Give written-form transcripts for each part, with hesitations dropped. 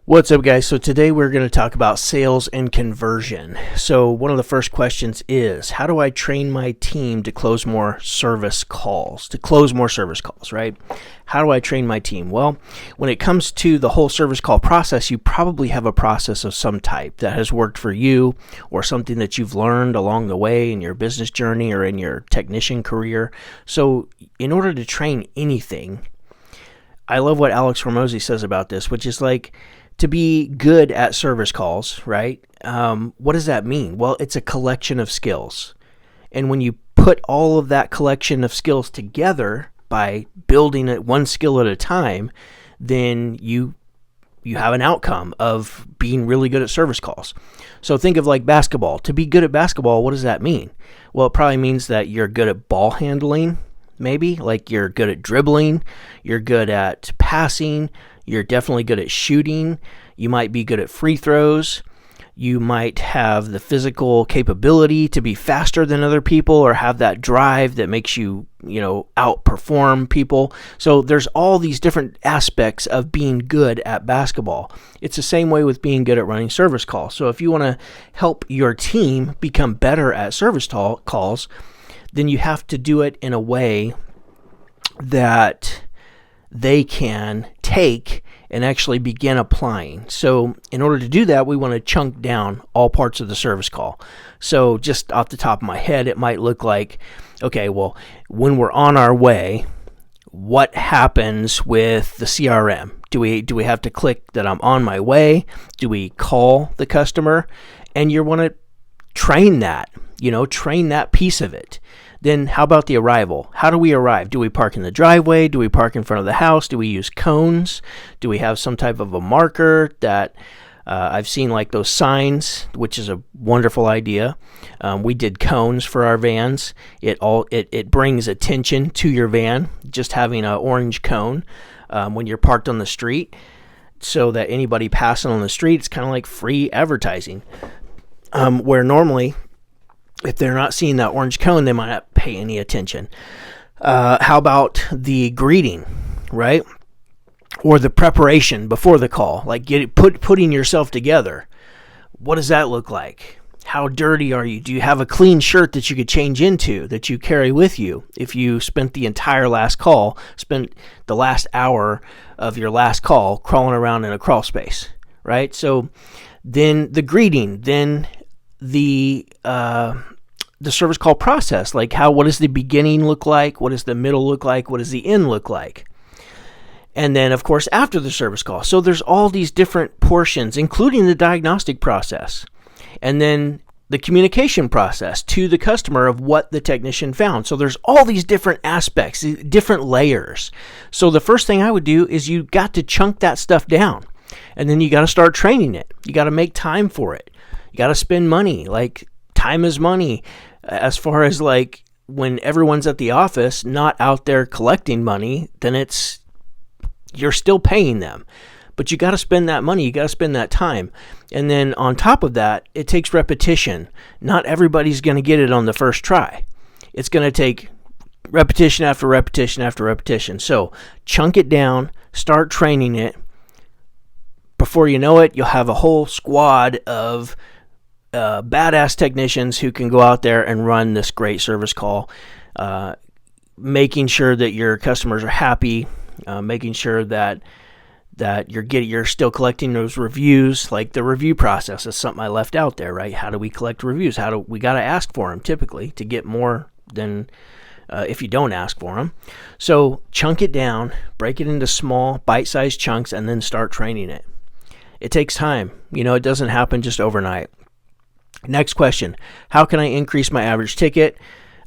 What's up, guys? So today we're going to talk about sales and conversion. So one of the first questions is, how do I train my team to close more service calls? Right? How do I train my team? Well, when it comes to the whole service call process, you probably have a process of some type that has worked for you, or something that you've learned along the way in your business journey or in your technician career. So in order to train anything, I love what Alex Hormozy says about this, which is like, to be good at service calls, right? What does that mean? Well, it's a collection of skills. And when you put all of that collection of skills together by building it one skill at a time, then you have an outcome of being really good at service calls. So think of like basketball. To be good at basketball, what does that mean? Well, it probably means that you're good at ball handling, maybe. Like you're good at dribbling, you're good at passing, you're definitely good at shooting. You might be good at free throws. You might have the physical capability to be faster than other people, or have that drive that makes you, outperform people. So there's all these different aspects of being good at basketball. It's the same way with being good at running service calls. So if you want to help your team become better at service calls, then you have to do it in a way that they can take and actually begin applying. So in order to do that, we want to chunk down all parts of the service call. So just off the top of my head, it might look like, okay, well, when we're on our way, what happens with the CRM? Do we have to click that I'm on my way? Do we call the customer? And you want to train that piece of it. Then how about the arrival? How do we arrive? Do we park in the driveway? Do we park in front of the house? Do we use cones? Do we have some type of a marker that I've seen, like those signs, which is a wonderful idea. We did cones for our vans. It brings attention to your van, just having an orange cone when you're parked on the street, so that anybody passing on the street, it's kind of like free advertising. Where normally, if they're not seeing that orange cone, they might not pay any attention. How about the greeting, right? Or the preparation before the call, like putting yourself together. What does that look like? How dirty are you? Do you have a clean shirt that you could change into, that you carry with you? If you spent the last hour of your last call crawling around in a crawl space, right? So then the greeting, then the service call process, like what does the beginning look like? What does the middle look like? What does the end look like? And then, of course, after the service call. So there's all these different portions, including the diagnostic process. And then the communication process to the customer of what the technician found. So there's all these different aspects, different layers. So the first thing I would do is you got to chunk that stuff down. And then you got to start training it. You got to make time for it. You got to spend money. Like, time is money. As far as like when everyone's at the office, not out there collecting money, then you're still paying them. But you got to spend that money. You got to spend that time. And then on top of that, it takes repetition. Not everybody's going to get it on the first try. It's going to take repetition after repetition after repetition. So chunk it down, start training it. Before you know it, you'll have a whole squad of badass technicians who can go out there and run this great service call, making sure that your customers are happy, making sure that you're still collecting those reviews. Like the review process is something I left out there, right? How do we collect reviews? We got to ask for them typically to get more than if you don't ask for them. So chunk it down, break it into small bite-sized chunks, and then start training it. It takes time. It doesn't happen just overnight. Next question, how can I increase my average ticket?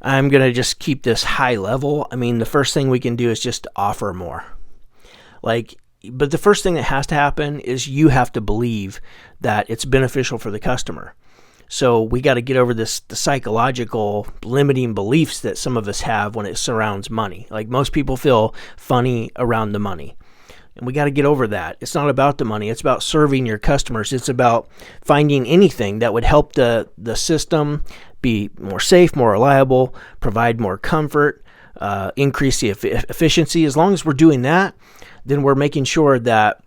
I'm going to just keep this high level. I mean, the first thing we can do is just offer more. But the first thing that has to happen is you have to believe that it's beneficial for the customer. So we got to get over the psychological limiting beliefs that some of us have when it surrounds money. Like most people feel funny around the money. And we got to get over that. It's not about the money. It's about serving your customers. It's about finding anything that would help the system be more safe, more reliable, provide more comfort, increase the efficiency. As long as we're doing that, then we're making sure that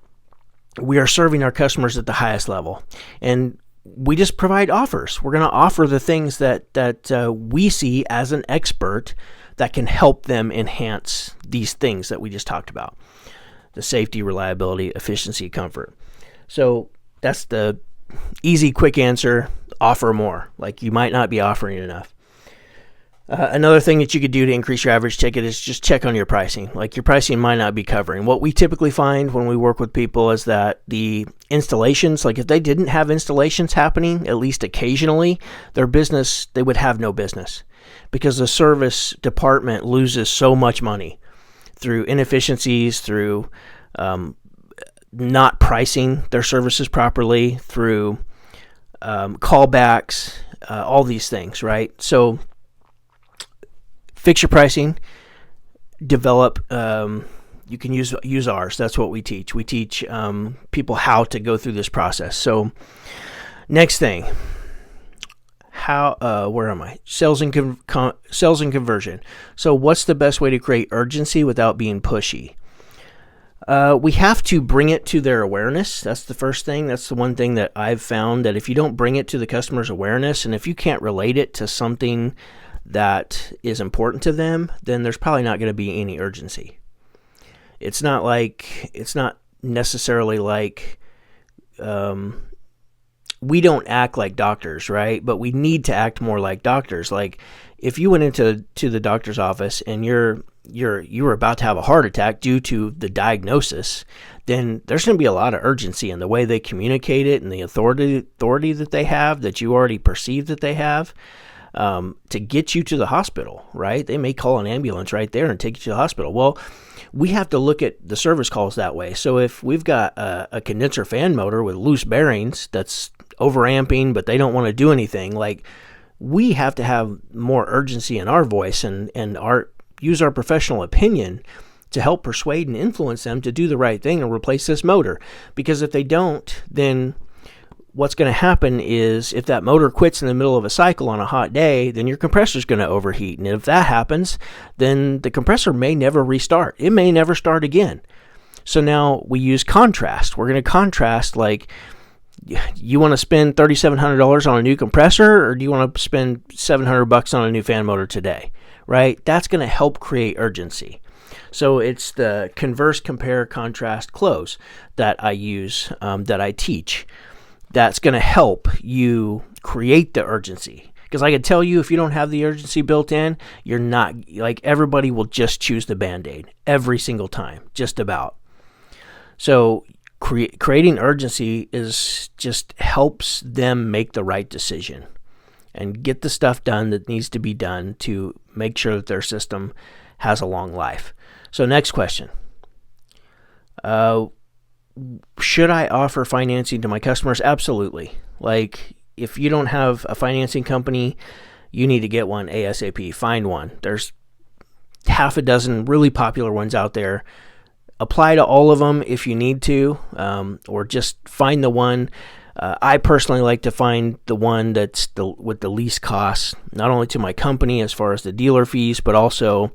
we are serving our customers at the highest level. And we just provide offers. We're going to offer the things that we see as an expert that can help them enhance these things that we just talked about: the safety, reliability, efficiency, comfort. So that's the easy, quick answer: offer more. Like, you might not be offering enough. Another thing that you could do to increase your average ticket is just check on your pricing. Like, your pricing might not be covering. What we typically find when we work with people is that the installations, like if they didn't have installations happening at least occasionally, their business, they would have no business, because the service department loses so much money through inefficiencies, through not pricing their services properly, through callbacks, all these things, right? So fix your pricing, develop, you can use ours. That's what we teach. We teach people how to go through this process. So next thing, where am I? Sales and conversion. So what's the best way to create urgency without being pushy? We have to bring it to their awareness. That's the first thing. That's the one thing that I've found, that if you don't bring it to the customer's awareness, and if you can't relate it to something that is important to them, then there's probably not going to be any urgency. It's not necessarily like, we don't act like doctors, right? But we need to act more like doctors. Like, if you went into the doctor's office and you were about to have a heart attack due to the diagnosis, then there's going to be a lot of urgency in the way they communicate it and the authority that they have, that you already perceive that they have, to get you to the hospital, right? They may call an ambulance right there and take you to the hospital. Well, we have to look at the service calls that way. So if we've got a condenser fan motor with loose bearings that's overamping, but they don't want to do anything, like, we have to have more urgency in our voice and use our professional opinion to help persuade and influence them to do the right thing and replace this motor. Because if they don't, then what's going to happen is, if that motor quits in the middle of a cycle on a hot day, then your compressor is going to overheat. And if that happens, then the compressor may never restart. It may never start again. So now we use contrast. We're going to contrast, like, you want to spend $3,700 on a new compressor, or do you want to spend $700 on a new fan motor today, right? That's going to help create urgency. So it's the converse, compare, contrast, close that I use, that I teach. That's going to help you create the urgency. Because I can tell you, if you don't have the urgency built in, you're not, like, everybody will just choose the Band-Aid every single time, just about. So creating urgency just helps them make the right decision and get the stuff done that needs to be done to make sure that their system has a long life. So next question. Should I offer financing to my customers? Absolutely. Like, if you don't have a financing company, you need to get one ASAP. Find one. There's half a dozen really popular ones out there. Apply to all of them if you need to, or just find the one. I personally like to find the one that's with the least costs, not only to my company as far as the dealer fees, but also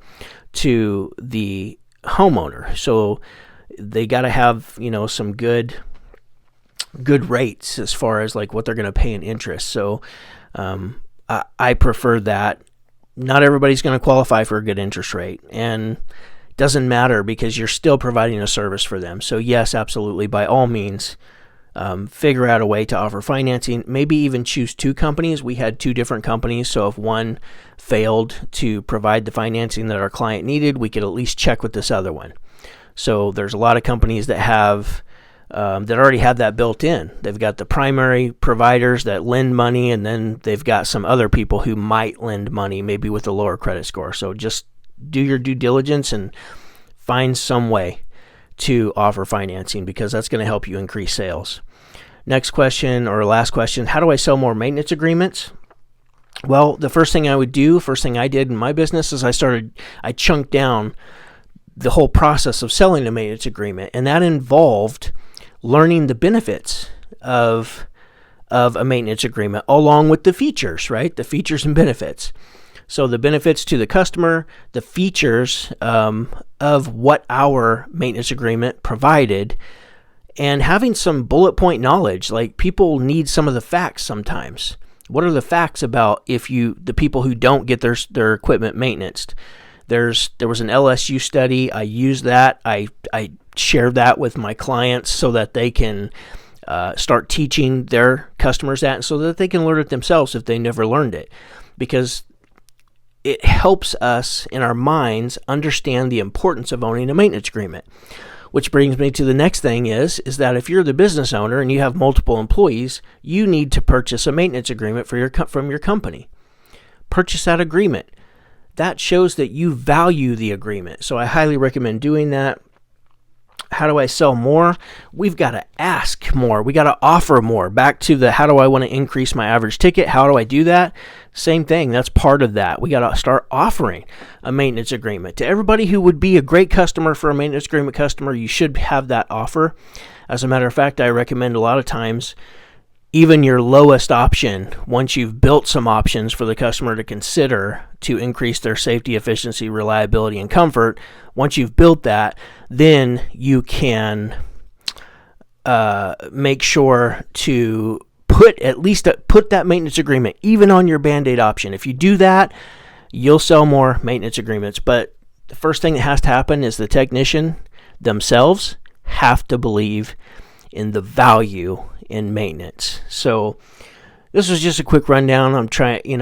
to the homeowner. So they got to have, some good rates as far as like what they're going to pay in interest. So I prefer that. Not everybody's going to qualify for a good interest rate, and doesn't matter, because you're still providing a service for them. So yes, absolutely, by all means, figure out a way to offer financing. Maybe even choose two companies. We had two different companies, so if one failed to provide the financing that our client needed, we could at least check with this other one. So there's a lot of companies that have that already have that built in. They've got the primary providers that lend money, and then they've got some other people who might lend money, maybe with a lower credit score. So just do your due diligence and find some way to offer financing, because that's going to help you increase sales. Next question, or last question, how do I sell more maintenance agreements? Well, the first thing I did in my business is I chunked down the whole process of selling a maintenance agreement, and that involved learning the benefits of a maintenance agreement along with the features, right? The features and benefits. So the benefits to the customer, the features of what our maintenance agreement provided, and having some bullet point knowledge. Like, people need some of the facts sometimes. What are the facts about the people who don't get their equipment maintained? There was an LSU study. I used that. I shared that with my clients so that they can start teaching their customers that, so that they can learn it themselves if they never learned it, because it helps us in our minds understand the importance of owning a maintenance agreement. Which brings me to the next thing is that if you're the business owner and you have multiple employees, you need to purchase a maintenance agreement from your company. Purchase that agreement. That shows that you value the agreement. So I highly recommend doing that. How do I sell more? We've got to ask more. We got to offer more. Back to the how do I want to increase my average ticket? How do I do that? Same thing. That's part of that. We got to start offering a maintenance agreement. To everybody who would be a great customer for a maintenance agreement customer, you should have that offer. As a matter of fact, I recommend a lot of times even your lowest option, once you've built some options for the customer to consider to increase their safety, efficiency, reliability, and comfort, once you've built that, then you can make sure to put that maintenance agreement even on your Band-Aid option. If you do that, you'll sell more maintenance agreements. But the first thing that has to happen is the technician themselves have to believe in the value in maintenance. So this was just a quick rundown. I'm not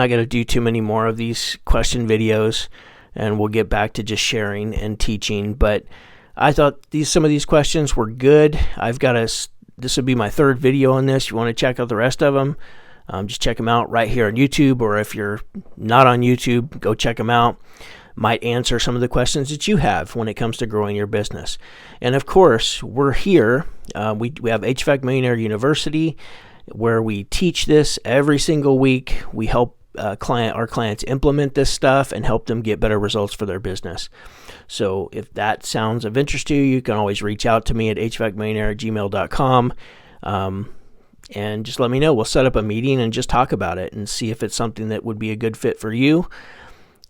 going to do too many more of these question videos, and we'll get back to just sharing and teaching. But I thought some of these questions were good. This would be my third video on this. You want to check out the rest of them, just check them out right here on YouTube, or if you're not on YouTube, go check them out. Might answer some of the questions that you have when it comes to growing your business. And of course, we're here. We have HVAC Millionaire University, where we teach this every single week. We help our clients implement this stuff and help them get better results for their business. So if that sounds of interest to you, you can always reach out to me at hvacmillionaire@gmail.com. And just let me know. We'll set up a meeting and just talk about it and see if it's something that would be a good fit for you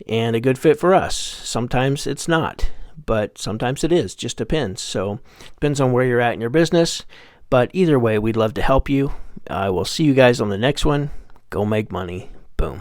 and a good fit for us. Sometimes it's not, but sometimes it is. Just depends. So it depends on where you're at in your business. But either way, we'd love to help you. I will see you guys on the next one. Go make money. Boom.